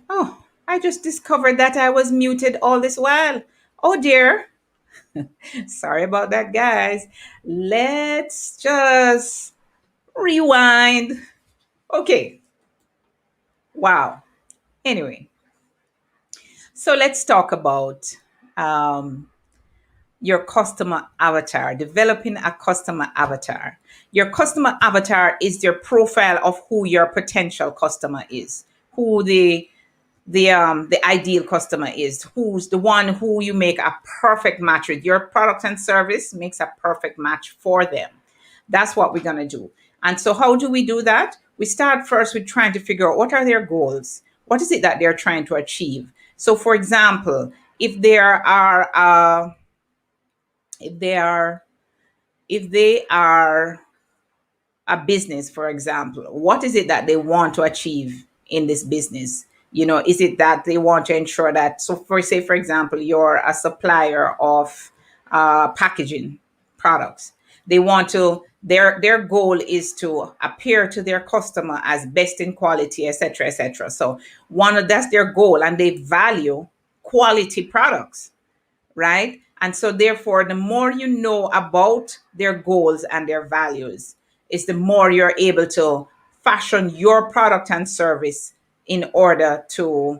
Oh, I just discovered that I was muted all this while. Oh dear. Sorry about that, guys. Let's just rewind. Okay. Wow. Anyway, so let's talk about um, your customer avatar, developing a customer avatar. Your customer avatar is your profile of who your potential customer is, who the ideal customer is, who's the one who you make a perfect match with. Your product and service makes a perfect match for them. That's what we're going to do. And so how do we do that? We start first with trying to figure out what are their goals, what is it that they're trying to achieve. So for example, if there are if they are if they are a business, for example, what is it that they want to achieve in this business? Is it that they want to ensure that, so for say, for example, you're a supplier of packaging products. They want to, their goal is to appear to their customer as best in quality, etc., etc. So that's their goal, and they value quality products, right? And so, therefore, the more you know about their goals and their values, is the more you're able to fashion your product and service in order to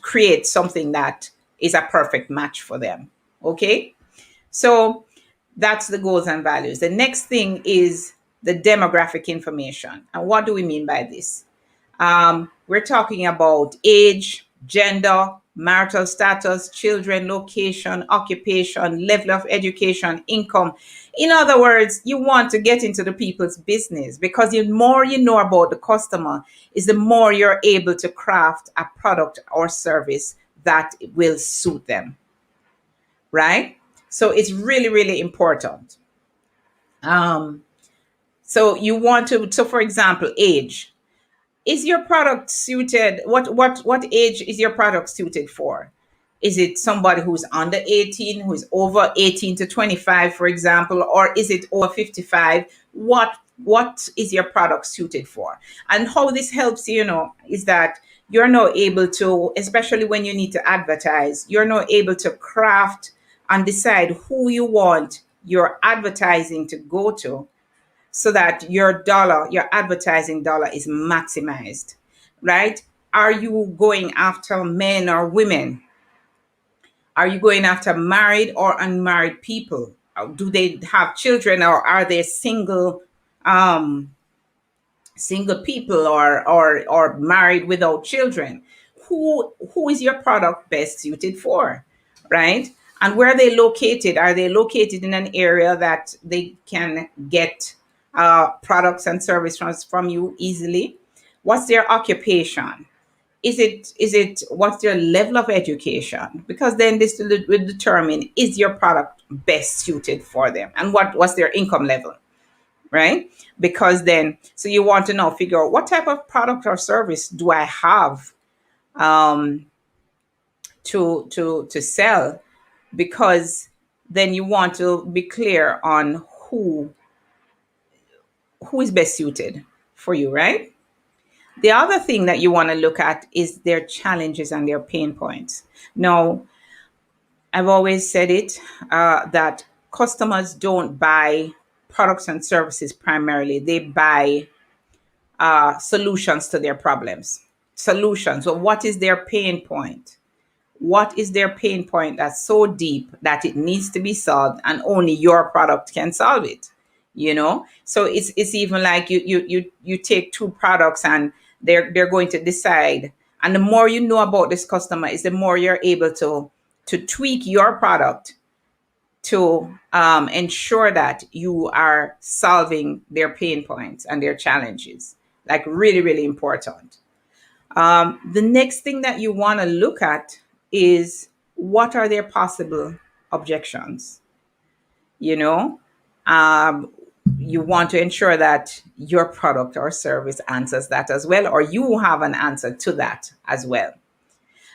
create something that is a perfect match for them. Okay, so that's the goals and values. The next thing is the demographic information. And what do we mean by this? We're talking about age, gender, marital status, children, location, occupation, level of education, income. In other words, you want to get into the people's business, because the more you know about the customer, is the more you're able to craft a product or service that will suit them, right? So it's really, really important. Um, so you want to, so for example, age. Is your product suited, what age is your product suited for? Is it somebody who's under 18, who's over 18 to 25, for example, or is it over 55? What is your product suited for? And how this helps, is that you're now able to, especially when you need to advertise, you're now able to craft and decide who you want your advertising to go to, so that your advertising dollar is maximized, right? Are you going after men or women? Are you going after married or unmarried people? Do they have children, or are they um, single people, or married without children? Who is your product best suited for, right? And where are they located? Are they located in an area that they can get products and service from you easily? What's their occupation? Is it what's their level of education? Because then this will determine, is your product best suited for them, and what's their income level, right? Because then, so you want to now figure out, what type of product or service do I have um, to sell? Because then you want to be clear on who is best suited for you, right? The other thing that you want to look at is their challenges and their pain points. Now, I've always said it, that customers don't buy products and services primarily, they buy solutions to their problems. Solutions. So, what is their pain point? What is their pain point that's so deep that it needs to be solved, and only your product can solve it? So it's even like you take two products, and they're going to decide. And the more you know about this customer, is the more you're able to tweak your product to ensure that you are solving their pain points and their challenges. Like, really, really important. The next thing that you want to look at is, what are their possible objections? You know, um, you want to ensure that your product or service answers that as well, or you have an answer to that as well.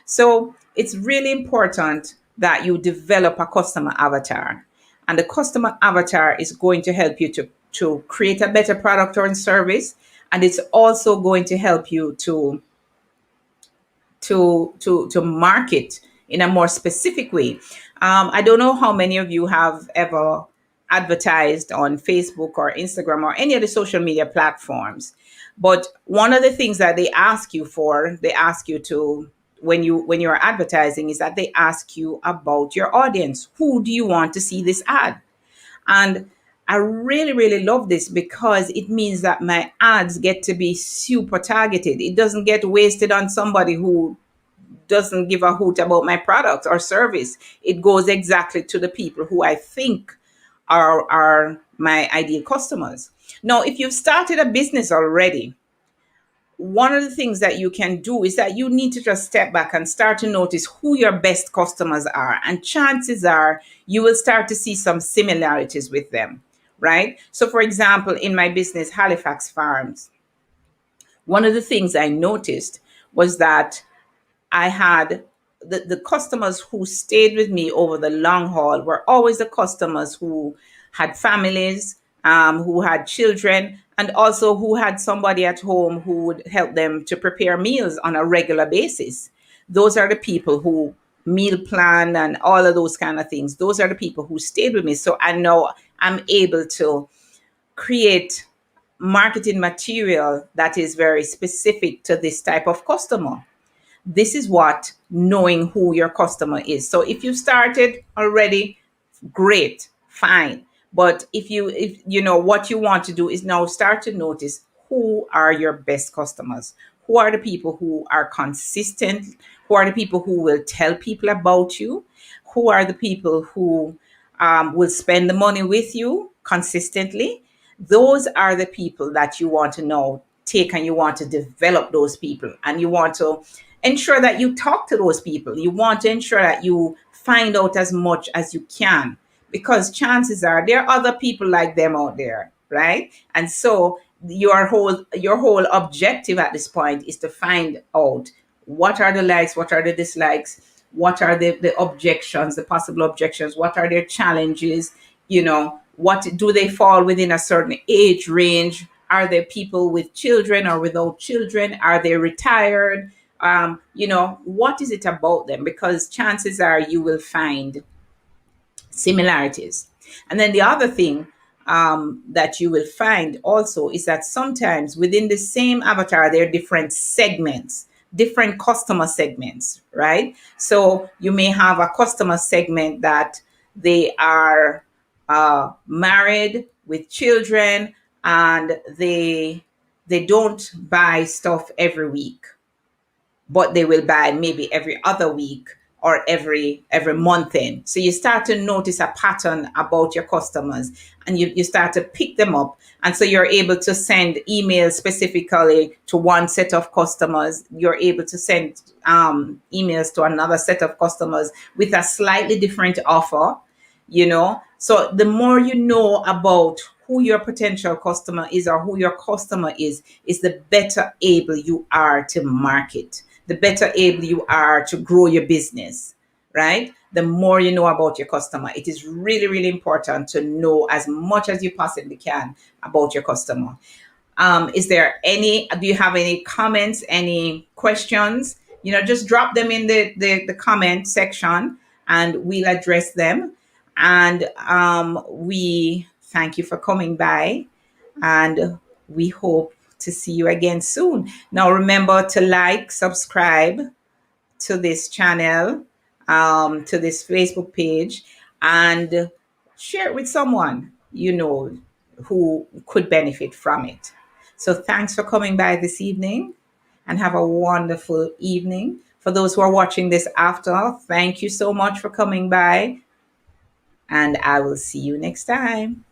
So it's really important that you develop a customer avatar. And the customer avatar is going to help you to create a better product or service. And it's also going to help you to to market in a more specific way. I don't know how many of you have ever advertised on Facebook or Instagram or any of the social media platforms, but one of the things that they ask you for, they ask you to, when you're advertising, is that they ask you about your audience. Who do you want to see this ad? And I really, really love this because it means that my ads get to be super targeted. It doesn't get wasted on somebody who doesn't give a hoot about my product or service. It goes exactly to the people who I think are my ideal customers. Now, if you've started a business already, one of the things that you can do is that you need to just step back and start to notice who your best customers are. And chances are you will start to see some similarities with them, right? So, for example, in my business, Halifax Farms, one of the things I noticed was that I had the customers who stayed with me over the long haul were always the customers who had families, who had children, and also who had somebody at home who would help them to prepare meals on a regular basis. Those are the people who meal plan and all of those kind of things. Those are the people who stayed with me. So I know I'm able to create marketing material that is very specific to this type of customer. This is what knowing who your customer is. So if you started already, great, fine. But if you know what you want to do is now start to notice who are your best customers. Who are the people who are consistent? Who are the people who will tell people about you? Who are the people who will spend the money with you consistently? Those are the people that you want to know, take, and you want to develop those people, and you want to ensure that you talk to those people. You want to ensure that you find out as much as you can, because chances are there are other people like them out there, right? And so your whole objective at this point is to find out what are the likes, what are the dislikes, what are the objections, the possible objections, what are their challenges, what do they fall within a certain age range? Are there people with children or without children? Are they retired? What is it about them? Because chances are you will find similarities. And then the other thing that you will find also is that sometimes within the same avatar, there are different segments, different customer segments, right? So you may have a customer segment that they are married with children, and they don't buy stuff every week, but they will buy maybe every other week or every month in. So you start to notice a pattern about your customers, and you start to pick them up. And so you're able to send emails specifically to one set of customers. You're able to send emails to another set of customers with a slightly different offer. So the more you know about who your potential customer is or who your customer is the better able you are to market, the better able you are to grow your business, right? The more you know about your customer. It is really, really important to know as much as you possibly can about your customer. Do you have any comments, any questions? Just drop them in the comment section and we'll address them. And we thank you for coming by, and we hope to see you again soon. Now, remember to like, subscribe to this channel, to this Facebook page, and share it with someone who could benefit from it. So, thanks for coming by this evening, and have a wonderful evening. For those who are watching this after, thank you so much for coming by, and I will see you next time.